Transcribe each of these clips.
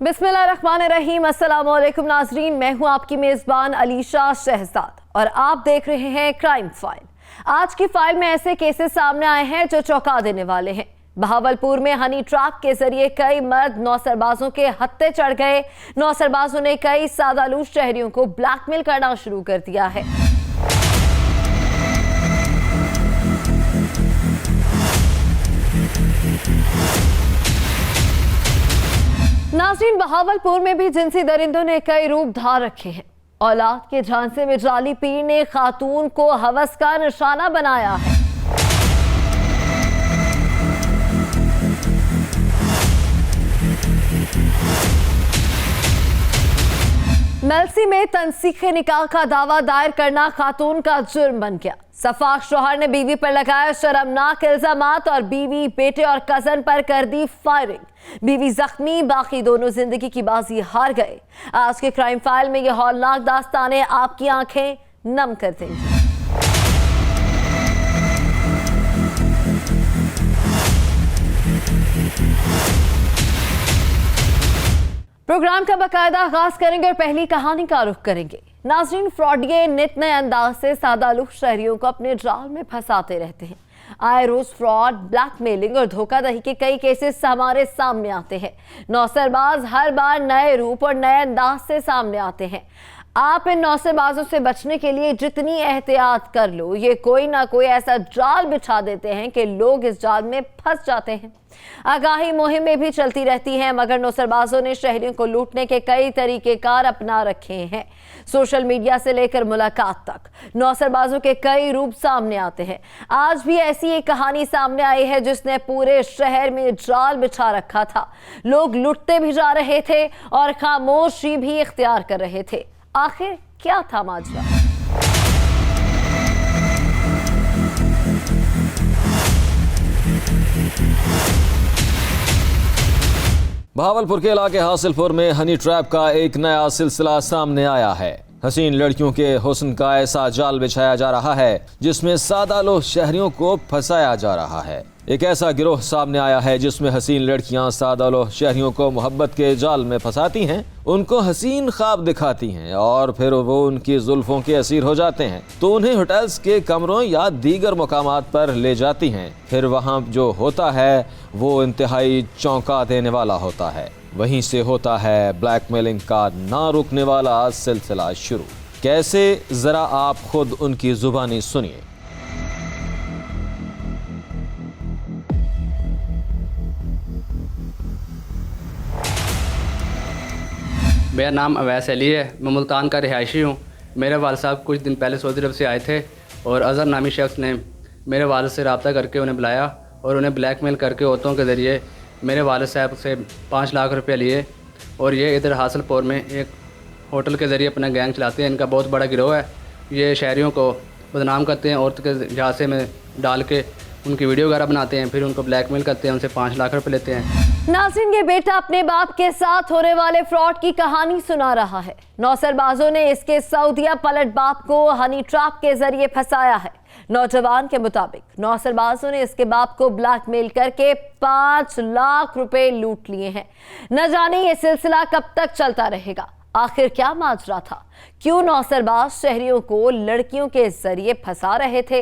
बिस्मिल्लाहिर्रहमानिर्रहीम, अस्सलाम वालेकुम नाजरीन। मैं हूं आपकी मेज़बान अलीशा शहजाद और आप देख रहे हैं क्राइम फाइल। आज की फाइल में ऐसे केसेस सामने आए हैं जो चौंका देने वाले हैं। बहावलपुर में हनी ट्रैप के जरिए कई मर्द नौसरबाजों के हत्थे चढ़ गए। नौसरबाजों ने कई सादालूश शहरियों को ब्लैकमेल करना शुरू कर दिया है। नाज़रीन, बहावलपुर में भी जिनसी दरिंदों ने कई रूप धार रखे हैं। औलाद के झांसे में जाली पीर ने खातून को हवस का निशाना बनाया है। मेलसी में तनसीखे निकाह का दावा दायर करना खातून का जुर्म बन गया। सफाक शौहर ने बीवी पर लगाया शर्मनाक इल्जामात और बीवी, बेटे और कजन पर कर दी फायरिंग। बीवी जख्मी, बाकी दोनों जिंदगी की बाजी हार गए। आज के क्राइम फाइल में यह हौलनाक दास्तानें आपकी आंखें नम कर देंगी। प्रोग्राम का बाकायदा आगाज करेंगे और पहली कहानी का रुख करेंगे। नाज़रीन, फ्रॉडिये नित नए अंदाज से सादालूश शहरियों को अपने जाल में फंसाते रहते हैं। आए रोज फ्रॉड, ब्लैकमेलिंग और धोखाधड़ी के कई केसेस हमारे सामने आते हैं। नौसरबाज हर बार नए रूप और नए अंदाज से सामने आते हैं। आप इन नौसरबाजों से बचने के लिए जितनी एहतियात कर लो, ये कोई ना कोई ऐसा जाल बिछा देते हैं कि लोग इस जाल में फंस जाते हैं। आगाही मुहिमें भी चलती रहती हैं, मगर नौसरबाजों ने शहरियों को लूटने के कई तरीकेकार अपना रखे हैं। सोशल मीडिया से लेकर मुलाकात तक नौसरबाजों के कई रूप सामने आते हैं। आज भी ऐसी एक कहानी सामने आई है जिसने पूरे शहर में जाल बिछा रखा था। लोग लुटते भी जा रहे थे और खामोशी भी इख्तियार कर रहे थे। आखिर क्या था माजरा? बहावलपुर के इलाके हासिलपुर में हनी ट्रैप का एक नया सिलसिला सामने आया है। हसीन लड़कियों के हुस्न का ऐसा जाल बिछाया जा रहा है जिसमें सादालो शहरियों को फंसाया जा रहा है। एक ऐसा गिरोह सामने आया है जिसमें हसीन लड़कियां सादालो शहरियों को मोहब्बत के जाल में फंसाती हैं, उनको हसीन ख्वाब दिखाती हैं और फिर वो उनकी जुल्फों के असीर हो जाते हैं तो उन्हें होटल्स के कमरों या दीगर मुकामात पर ले जाती हैं। फिर वहाँ जो होता है वो इंतहाई चौंका देने वाला होता है। वहीं से होता है ब्लैकमेलिंग का ना रुकने वाला सिलसिला शुरू। कैसे, जरा आप खुद उनकी जुबानी सुनिए। मेरा नाम अवैस अली है। मैं मुल्तान का रिहायशी हूँ। मेरे वालिद साहब कुछ दिन पहले सऊदी अरब से आए थे और अज़हर नामी शख्स ने मेरे वालिद से रब्ता करके उन्हें बुलाया और उन्हें ब्लैकमेल करके औरतों के ज़रिए मेरे वालिद साहब से 5 लाख रुपए लिए और ये इधर हासिलपुर में एक होटल के ज़रिए अपना गैंग चलाते हैं। इनका बहुत बड़ा गिरोह है। ये शहरियों को बदनाम करते हैं, औरत के झांसे में डाल के उनकी वीडियो वगैरह बनाते हैं, फिर उनको ब्लैकमेल करते हैं, उनसे 5 लाख रुपए लेते हैं। नाज़रीन, ये बेटा अपने बाप के साथ होने वाले फ्रॉड की कहानी सुना रहा है। नौसरबाजों ने इसके सऊदिया पलट बाप को हनी ट्रैप के जरिए फंसाया है। नौजवान के मुताबिक नौसरबाजों ने इसके बाप को ब्लैकमेल करके 5 लाख रुपए लूट लिए हैं। न जाने ये सिलसिला कब तक चलता रहेगा। आखिर क्या माजरा था? क्यों नौसरबाज शहरियों को लड़कियों के जरिए फंसा रहे थे?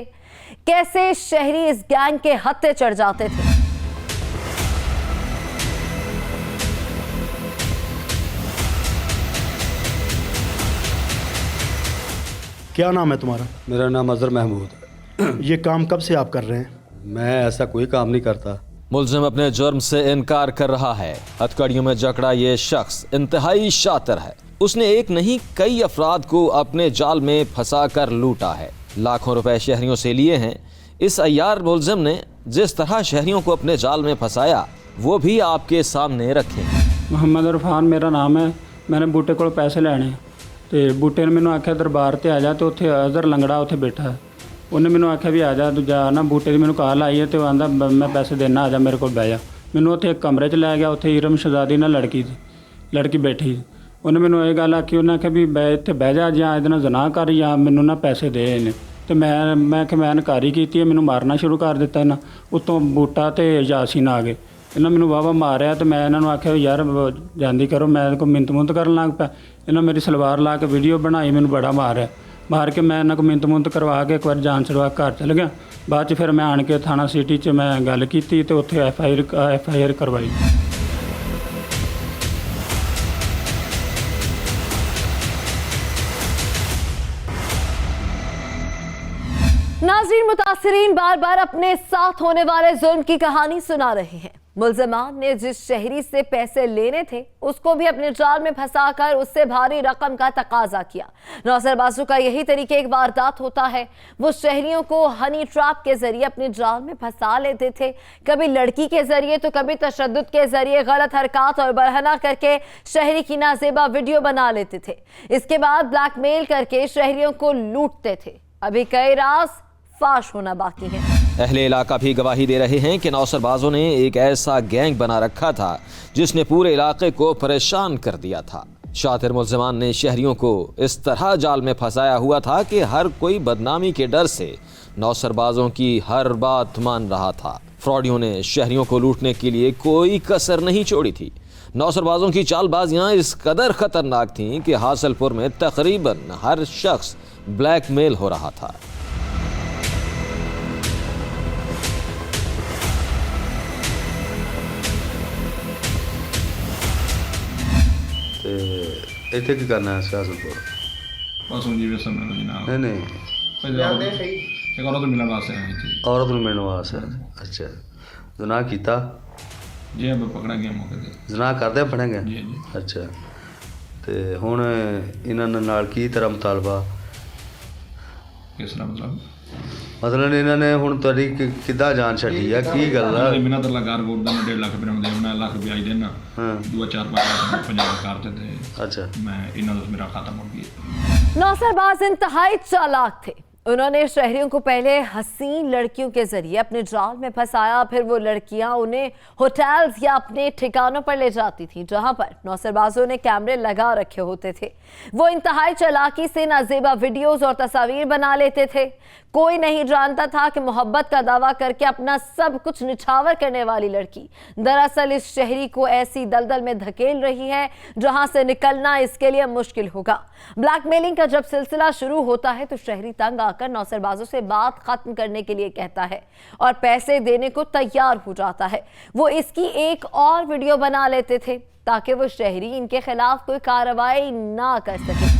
कैसे शहरी इस गैंग के हत्थे चढ़ जाते थे? क्या नाम है तुम्हारा? मेरा नाम अजहर महमूद है। ये काम कब से आप कर रहे हैं? मैं ऐसा कोई काम नहीं करता। मुलजिम अपने जुर्म से इनकार कर रहा है। हथकड़ियों में जकड़ा ये शख्स इंतहाई शातिर है। उसने एक नहीं कई अफराद को अपने जाल में फंसा कर लूटा है। लाखों रुपए शहरियों से लिए हैं। इस अय्यार मुलजिम ने जिस तरह शहरियों को अपने जाल में फंसाया वो भी आपके सामने रखे। मोहम्मद इरफान मेरा नाम है। मैंने बूटे को पैसे लेने तो बूटे ने मैंने आख्या दरबार से आ जा, तो उत्थे अजहर लंगड़ा उत्थे बैठा है। उन्हें मैंने आख्या भी आ जा, तू जा ना। बूटे की मैंने कॉल आई है तो आंदा मैं पैसे देना, आ जा मेरे को बह जा। मैंने उत्थे एक कमरे च लै गया। उत्थे इरम शहजादी ना लड़की बैठी। उन्हें मैंने ये गल आखी, उन्हें आख्या भी इत्थे बह जा, या इहदे जना कर या मैनू ना पैसे दे इन्हें। तो मैं इनकारी की, मैनू मारना शुरू कर दिता ना। उत्तों बूटा तो यासीन आ गए। ਇਹਨਾਂ ਮੈਨੂੰ ਵਾਹਵਾ ਮਾਰਿਆ ਤੇ ਮੈਂ ਇਹਨਾਂ ਨੂੰ ਆਖਿਆ ਵੀ ਯਾਰ ਜਾਂਦੀ ਕਰੋ, ਮੈਂ ਇਹਨਾਂ ਕੋਲ ਮਿੰਤ ਮੁੰਤ ਕਰਨ ਲੱਗ ਪਿਆ। ਇਹਨਾਂ ਮੇਰੀ ਸਲਵਾਰ ਲਾ ਕੇ ਵੀਡੀਓ ਬਣਾਈ, ਮੈਨੂੰ ਬੜਾ ਮਾਰਿਆ। ਮਾਰ ਕੇ ਮੈਂ ਇਹਨਾਂ ਕੋਲ ਮਿੰਤ ਮੁੰਤ ਕਰਵਾ ਕੇ ਇੱਕ ਵਾਰ ਜਾਨ ਛੁਡਵਾ ਘਰ ਚਲ ਗਿਆ। ਬਾਅਦ 'ਚ ਫਿਰ ਮੈਂ ਆਣ ਕੇ ਥਾਣਾ ਸਿਟੀ 'ਚ ਮੈਂ ਗੱਲ ਕੀਤੀ ਤੇ ਉੱਥੇ ਐਫ ਆਈ ਆਰ ਕਰਵਾਈ। नाज़रीन, मुतासिरीन बार बार अपने साथ होने वाले जुल्म की कहानी सुना रहे हैं। मुल्ज़िमान ने जिस शहरी से पैसे लेने थे उसको भी अपने जाल में फंसाकर उससे भारी रकम का तकाजा किया। नौसरबाजों का यही तरीके एक वारदात होता है। वो शहरियों को हनी ट्रैप के जरिए अपने जाल में फंसा लेते थे, कभी लड़की के जरिए तो कभी तशद्दुद के जरिए गलत हरकत और बरहना करके शहरी की नाजेबा वीडियो बना लेते थे। इसके बाद ब्लैकमेल करके शहरियों को लूटते थे। अभी कई राज फाश होना बाकी है। अहले इलाका भी गवाही दे रहे हैं कि नौसरबाजों ने एक ऐसा गैंग बना रखा था जिसने पूरे इलाके को परेशान कर दिया था। शातिर मुल्ज़िमान ने शहरियों को इस तरह जाल में फंसाया हुआ था कि हर कोई बदनामी के डर से नौसरबाजों की हर बात मान रहा था। फ्रॉडियों ने शहरियों को लूटने के लिए कोई कसर नहीं छोड़ी थी। नौसरबाजों की चालबाजियां इस कदर खतरनाक थीं कि हासिलपुर में तकरीबन हर शख्स ब्लैकमेल हो रहा था। ਇੱਥੇ ਕੀ ਕਰਨਾ ਹੈ ਸਿਆਸਤਪੁਰ? ਬਸ ਹੁਣ ਜੀ ਵੇਸਣ ਮੈਨੂੰ ਜਨਾਬ ਨਹੀਂ ਇੱਕ ਔਰਤ ਨੂੰ ਮਿਲਣ ਵਾਸਤੇ ਆਏ ਸੀ ਔਰਤ ਨੂੰ ਮਿਲਣ ਵਾਸਤੇ। ਅੱਛਾ, ਜ਼ਨਾ ਕੀਤਾ? ਜੀ ਮੈਂ ਪਕੜਾ ਗਿਆ ਮੌਕੇ ਤੇ। ਜ਼ਨਾ ਕਰਦੇ ਫੜੇ ਗਏ? ਜੀ ਜੀ। ਅੱਛਾ, ਤੇ ਹੁਣ ਇਹਨਾਂ ਨਾਲ ਕੀ ਤਰ੍ਹਾਂ ਮੁਤਾਲਬਾ? ਕਿਸ ਤਰ੍ਹਾਂ ਮਤਲਬ ਇਹਨਾਂ ਨੇ ਹੁਣ ਤੁਹਾਡੀ ਕਿੱਦਾਂ ਜਾਨ ਛੱਡੀ ਆ? ਕੀ ਗੱਲ ਆ? ਬਿਨਾਂ ਤਾਂ ਲਗਾਰ ਗੋਡ ਦਾ 1.5 ਲੱਖ ਰੁਪਏ ਦੇ ਉਹਨਾਂ ਲੱਖ ਵਿਆਜ ਦੇਣਾ। ਹਾਂ, 2-4-5 ਪੰਜਾਬ ਕਰਤੇ थे। अच्छा, मैं इन्होंने तो मेरा खाता मुड़ गया। नौसरबाज इंतहाई चालाक थे। उन्होंने शहरियों को पहले हसीन लड़कियों के जरिए अपने जाल में फंसाया, फिर वो लड़कियां उन्हें होटल्स या अपने ठिकानों पर ले जाती थीं जहां पर नौसरबाजों ने कैमरे लगा रखे होते थे। वो इंतहाई चालाकी से नाजेबा वीडियोस और तस्वीर बना लेते थे। कोई नहीं जानता था कि मोहब्बत का दावा करके अपना सब कुछ निछावर करने वाली लड़की दरअसल इस शहरी को ऐसी दलदल में धकेल रही है जहां से निकलना इसके लिए मुश्किल होगा। ब्लैकमेलिंग का जब सिलसिला शुरू होता है तो शहरी तंग आकर नौसरबाजों से बात खत्म करने के लिए कहता है और पैसे देने को तैयार हो जाता है। वो इसकी एक और वीडियो बना लेते थे ताकि वो शहरी इनके खिलाफ कोई कार्रवाई ना कर सके।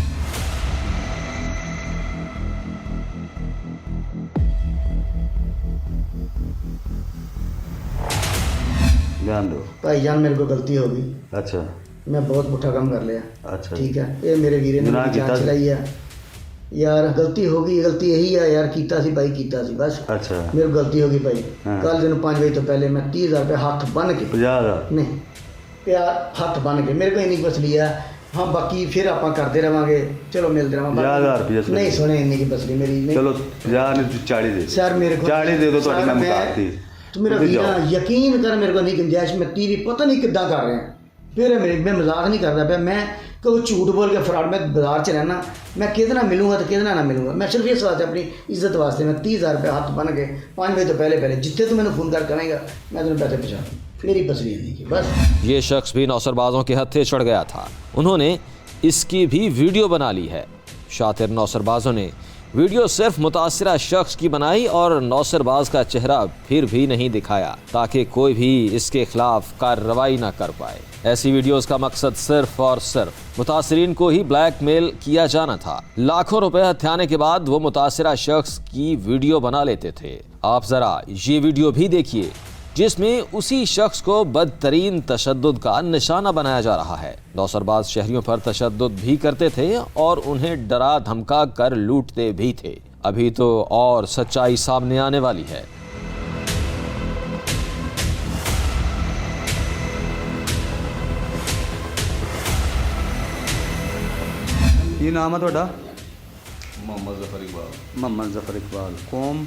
ध्यान दो भाईजान, मेरे को गलती हो गई। अच्छा, मैं बहुत पुट्ठा काम कर लिया। अच्छा, ठीक है, ये मेरे वीरे ने मेरी जान चलाई है यार। गलती हो गई, गलती यही है यार, कीता सी भाई, कीता सी बस। अच्छा, मेरे को गलती हो गई भाई। हाँ। कल दिन 5 बजे तो पहले मैं 30,000 रुपये हाथ बन के 50,000 नहीं प्यार हाथ बन के मेरे को इन्नी बसली है। हाँ, बाकी फिर आप करते रहेंगे, चलो मिलते रहेंगे। 50,000 रुपये नहीं सुने, इन्नी की बसली मेरी नहीं। चलो 50 नहीं 40 दे सर मेरे को 40 दे दो तो सर, मैं मैं- मुताती तू मेरा वीरा यकीन कर, मेरे को नहीं गुंजाइश में टीवी पता नहीं किद्दां कर रहे हैं। फिर मैं मजाक नहीं करता पाया, मैं कोई झूठ बोल के फ्रॉड में बाजार च रहना, मैं कितना मिलूंगा तो कितना ना मिलूंगा। मैं सिर्फ इस वास्ते अपनी इज्जत वास्ते मैं 30,000 रुपये हाथ बन के 5 बजे तो पहले जितने तू मैंने फोन कर करेगा मैं तुम्हें पैसे पहुँचा दूँ। मेरी बसरी नहीं की बस। ये शख्स भी नौसरबाजों के हत्थे चढ़ गया था। उन्होंने इसकी भी वीडियो बना ली है। शातिर नौसरबाजों ने वीडियो सिर्फ मुतासिरा शख्स की बनाई और नौसरबाज का चेहरा फिर भी नहीं दिखाया ताकि कोई भी इसके खिलाफ कार्रवाई ना कर पाए। ऐसी वीडियोस का मकसद सिर्फ और सिर्फ मुतासिरीन को ही ब्लैकमेल किया जाना था। लाखों रुपए हथियाने के बाद वो मुतासिरा शख्स की वीडियो बना लेते थे। आप जरा ये वीडियो भी देखिए जिसमें उसी शख्स को बदतरीन तशद्दुद का निशाना बनाया जा रहा है। नौसरबाज शहरियों पर तशद्दुद भी करते थे और उन्हें डरा धमका कर लूटते भी थे। अभी तो और सच्चाई सामने आने वाली है। ਕੀ ਨਾਮ ਹੈ ਤੁਹਾਡਾ? मोहम्मद जफर इकबाल, ਮੁਹੰਮਦ ਜ਼ਫਰ ਇਕਬਾਲ। ਕੌਮ?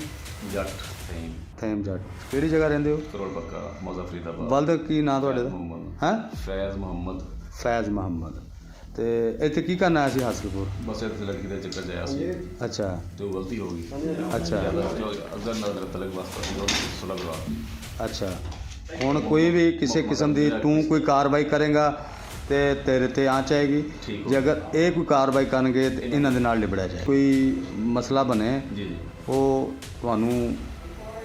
जट फहीम, ਥੇਮ ਜੱਟ। ਕਿਹੜੀ ਜਗ੍ਹਾ ਰਹਿੰਦੇ ਹੋ? करोड़ पक्का, मुजफ्फरीदाबाद। ਬਲਦ ਕੀ ਨਾਂ ਤੁਹਾਡੇ ਦਾ? मोहम्मद ਹੈ? फैज़ मोहम्मद। ਫੈਜ਼ ਮੁਹੰਮਦ। ਤੇ ਇੱਥੇ ਕੀ ਕਰਨ ਆਇਆ ਸੀ ਹਾਸਿਲਪੁਰ? बस इस लड़की के चक्कर जाया सी ਅੱਛਾ, तो गलती हो गई। अच्छा, अगर नजर तलक वास्ते सुलह करवा। अच्छा। ਹੁਣ ਕੋਈ ਵੀ ਕਿਸੇ ਕਿਸਮ ਦੀ ਤੂੰ ਕੋਈ ਕਾਰਵਾਈ ਕਰੇਗਾ ਤੇ ਤੇਰੇ ਤੇ ਆਂਚ ਆਏਗੀ। ਜੇ ਅਗਰ ਇਹ ਕੋਈ ਕਾਰਵਾਈ ਕਰਨਗੇ ਤੇ ਇਹਨਾਂ ਦੇ ਨਾਲ ਲਿਬੜਿਆ ਜਾਏ। ਕੋਈ ਮਸਲਾ ਬਣੇ ਉਹ ਤੁਹਾਨੂੰ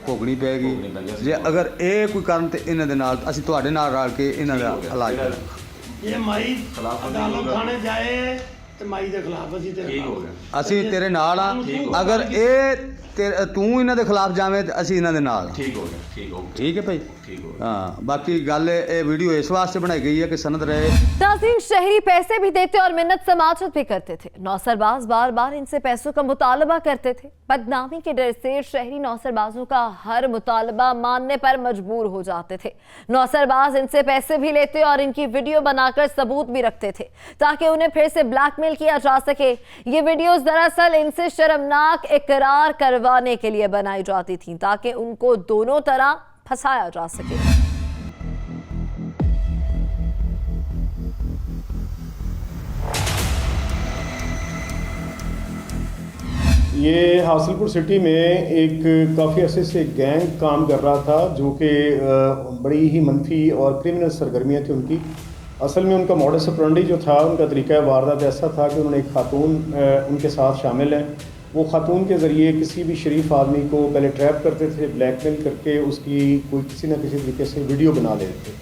ਭੋਗਣੀ ਪਏਗੀ। ਜੇ ਅਗਰ ਇਹ ਕੋਈ ਕਰਨ ਤੇ ਇਹਨਾਂ ਦੇ ਨਾਲ ਅਸੀਂ ਤੁਹਾਡੇ ਨਾਲ ਰਲ ਕੇ ਇਹਨਾਂ ਦਾ ਇਲਾਜ ਕਰਾਂਗੇ। ਇਹ ਮਾਈ ਅਦਾਲਤ ਥਾਣੇ ਜਾਏ ਤੇ ਮਾਈ ਦੇ ਖਿਲਾਫ ਅਸੀਂ ਤੇਰੇ ਨਾਲ ਆ। ਅਗਰ ਇਹ ਤੂੰ ਇਹਨਾਂ ਦੇ ਖਿਲਾਫ ਜਾਵੇਂ ਤੇ ਅਸੀਂ ਇਹਨਾਂ ਦੇ ਨਾਲ। ठीक है भाई। हाँ, बाकी गल ये वीडियो इस वास्ते बनाई गई है कि सनद रहे। नाज़रीन, शहरी पैसे भी देते और मिन्नत समाजत भी करते थे। नौसरबाज बार बार इनसे पैसों का मुतालबा करते थे। बदनामी के डर से शहरी नौसरबाजों का हर मुतालबा मानने पर मजबूर हो जाते थे। नौसरबाज इनसे पैसे भी लेते और इनकी वीडियो बनाकर सबूत भी रखते थे ताकि उन्हें फिर से ब्लैकमेल किया जा सके। ये वीडियोस दरअसल इनसे शर्मनाक इकरार करवाने के लिए बनाई जाती थी ताकि उनको दोनों तरह फंसाया जा सके। ये हासिलपुर सिटी में एक काफ़ी अरसे से गैंग काम कर रहा था जो कि बड़ी ही मनफी और क्रिमिनल सरगर्मियाँ थी उनकी। असल में उनका मॉडस ऑपरेंडी जो था, उनका तरीका वारदात ऐसा था कि उन्होंने एक खातून उनके साथ शामिल है। वो खातून के ज़रिए किसी भी शरीफ आदमी को पहले ट्रैप करते थे, ब्लैकमेल करके उसकी कोई किसी न किसी तरीके से वीडियो बना लेते थे।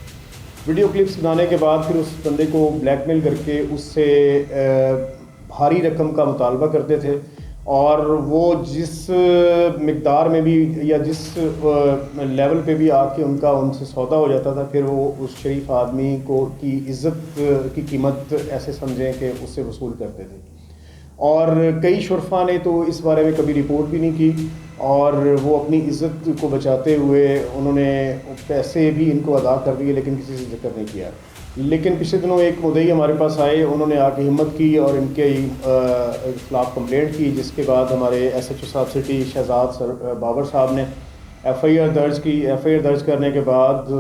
वीडियो क्लिप्स बनाने के बाद फिर उस बंदे को ब्लैकमेल करके उससे भारी रकम का मुतालबा करते थे और वो जिस मिकदार में भी या जिस लेवल पे भी आके उनका उनसे सौदा हो जाता था, फिर वो उस शरीफ आदमी को की इज़्ज़त की कीमत ऐसे समझें कि उससे वसूल करते थे। और कई शुरफा ने तो इस बारे में कभी रिपोर्ट भी नहीं की और वो अपनी इज़्ज़त को बचाते हुए उन्होंने पैसे भी इनको अदा कर दिए लेकिन किसी से जिक्र नहीं किया। लेकिन पिछले दिनों एक मुद्दई हमारे पास आए, उन्होंने आके हिम्मत की और इनके खिलाफ कंप्लेंट की, जिसके बाद हमारे SHO साहब सिटी शहजाद बाबर साहब ने FIR दर्ज की। FIR दर्ज करने के बाद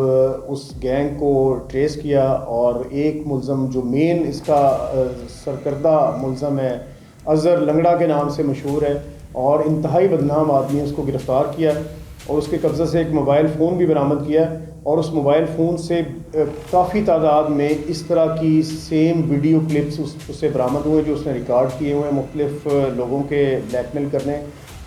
उस गैंग को ट्रेस किया और एक मुल्ज़म जो मेन इसका सरकर्दा मुल्ज़म है, अज़हर लंगड़ा के नाम से मशहूर है और इंतहाई बदनाम आदमी, उसको गिरफ़्तार किया और उसके कब्ज़े से एक मोबाइल फ़ोन भी बरामद किया और उस मोबाइल फ़ोन से काफ़ी तादाद में इस तरह की सेम वीडियो क्लिप्स उससे बरामद हुए जो उसने रिकॉर्ड किए हुए हैं मुख्तलिफ़ लोगों के ब्लैकमेल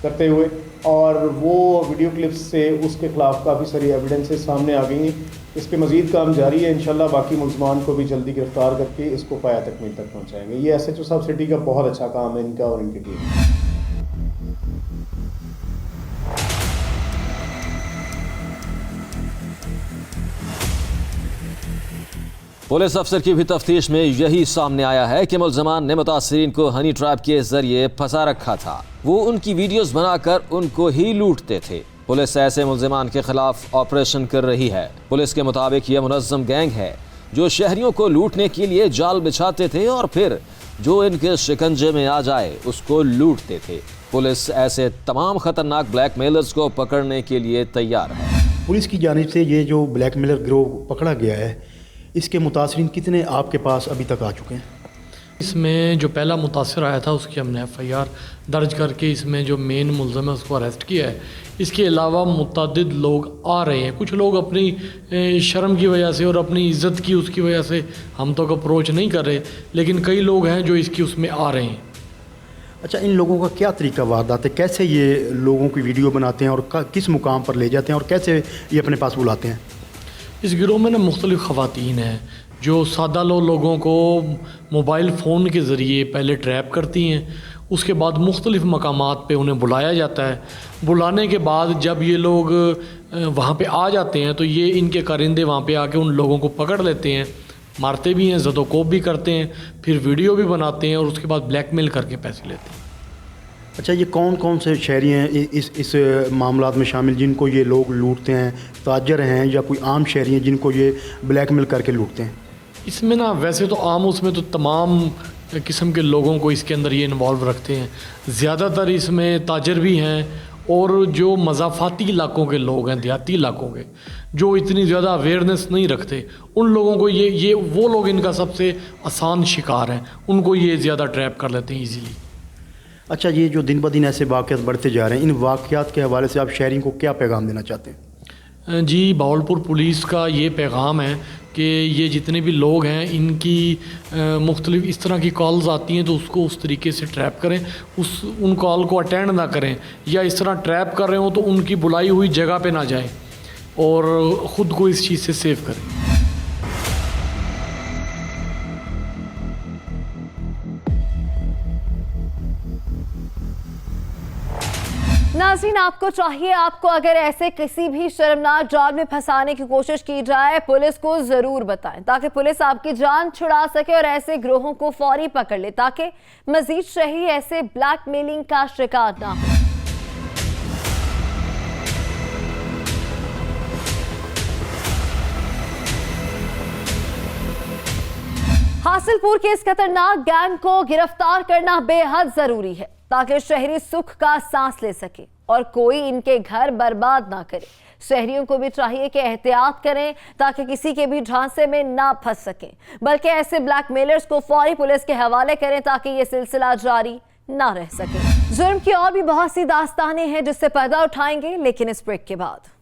करते हुए। और वो वीडियो क्लिप्स से उसके ख़िलाफ़ काफ़ी सारी एविडेंसेस सामने आ गई हैं। इस पर मज़ीद काम जारी है। इंशाल्लाह बाकी मुल्ज़मान को भी जल्दी गिरफ़्तार करके इसको पाया तकमील तक पहुँचाएँगे। ये SHO साहब सिटी का बहुत अच्छा काम है इनका और इनकी टीम। पुलिस अफसर की भी तफ्तीश में यही सामने आया है कि मुल्ज़मान ने मुतासिरीन को हनी ट्रैप के जरिए फंसा रखा था। वो उनकी वीडियोस बनाकर उनको ही लूटते थे। पुलिस ऐसे मुल्ज़मान के खिलाफ ऑपरेशन कर रही है। पुलिस के मुताबिक यह मुनज़्ज़म गैंग है जो शहरियों को लूटने के लिए जाल बिछाते थे और फिर जो इनके शिकंजे में आ जाए उसको लूटते थे। पुलिस ऐसे तमाम खतरनाक ब्लैकमेलर्स को पकड़ने के लिए तैयार है। पुलिस की जानिब से ये जो ब्लैकमेलर गिरोह पकड़ा गया है, इसके मुतासरीन कितने आपके पास अभी तक आ चुके हैं? इसमें जो पहला मुतासर आया था उसकी हमने FIR दर्ज करके इसमें जो मेन मुल्ज़म है उसको अरेस्ट किया है। इसके अलावा मुतअद्दिद लोग आ रहे हैं। कुछ लोग अपनी शर्म की वजह से और अपनी इज़्ज़त की उसकी वजह से हम तो अप्रोच नहीं कर रहे, लेकिन कई लोग हैं जो इसकी उसमें आ रहे हैं। अच्छा, इन लोगों का क्या तरीका वारदात है? कैसे ये लोगों की वीडियो बनाते हैं और किस मुकाम पर ले जाते हैं और कैसे ये अपने पास बुलाते हैं? इस गिरोह में ना मुख्तलिफ़ ख़वातीन हैं जो सादा लोगों को मोबाइल फ़ोन के ज़रिए पहले ट्रैप करती हैं। उसके बाद मुख्तलिफ़ मकामात पे उन्हें बुलाया जाता है। बुलाने के बाद जब ये लोग वहाँ पे आ जाते हैं तो ये इनके कारिंदे वहाँ पे आके उन लोगों को पकड़ लेते हैं, मारते भी हैं, ज़दोकोब भी करते हैं, फिर वीडियो भी बनाते हैं और उसके बाद ब्लैकमेल करके पैसे लेते हैं। अच्छा, ये कौन कौन से शहरी हैं इस मामलात में शामिल जिनको ये लोग लूटते हैं? ताजर हैं या कोई आम शहरी हैं जिनको ये ब्लैकमेल करके लूटते हैं? इसमें ना वैसे तो आम उसमें तो तमाम किस्म के लोगों को इसके अंदर ये इन्वॉल्व रखते हैं। ज़्यादातर इसमें ताजर भी हैं और जो मज़ाफ़ाती इलाकों के लोग हैं, देहाती इलाकों के, जो इतनी ज़्यादा अवेयरनेस नहीं रखते, उन लोगों को ये वो लोग इनका सबसे आसान शिकार हैं। उनको ये ज़्यादा ट्रैप कर लेते हैं ईज़िली। अच्छा, ये जो दिन ब दिन ऐसे वाक़यात बढ़ते जा रहे हैं, इन वाक़यात के हवाले से आप शहरी को क्या पैगाम देना चाहते हैं? जी भावलपुर पुलिस का ये पैगाम है कि ये जितने भी लोग हैं इनकी मुख्तलिफ इस तरह की कॉल्स आती हैं तो उसको उस तरीके से ट्रैप करें, उन कॉल को अटेंड ना करें, या इस तरह ट्रैप कर रहे हो तो उनकी बुलाई हुई जगह पे ना जाएं और ख़ुद को इस चीज़ से सेव करें। नाज़रीन, आपको चाहिए, आपको अगर ऐसे किसी भी शर्मनाक जाल में फंसाने की कोशिश की जाए पुलिस को जरूर बताएं ताकि पुलिस आपकी जान छुड़ा सके और ऐसे गिरोहों को फौरी पकड़ ले ताकि मजीद शहरी ऐसे ब्लैकमेलिंग का शिकार ना हो। हासिलपुर के इस खतरनाक गैंग को गिरफ्तार करना बेहद जरूरी है ताकि शहरी सुख का सांस ले सके और कोई इनके घर बर्बाद ना करे। शहरियों को भी चाहिए कि एहतियात करें ताकि किसी के भी झांसे में ना फंस सकें, बल्कि ऐसे ब्लैकमेलर्स को फौरी पुलिस के हवाले करें ताकि ये सिलसिला जारी ना रह सके। जुर्म की और भी बहुत सी दास्तानें हैं जिससे पर्दा उठाएंगे, लेकिन इस ब्रेक के बाद।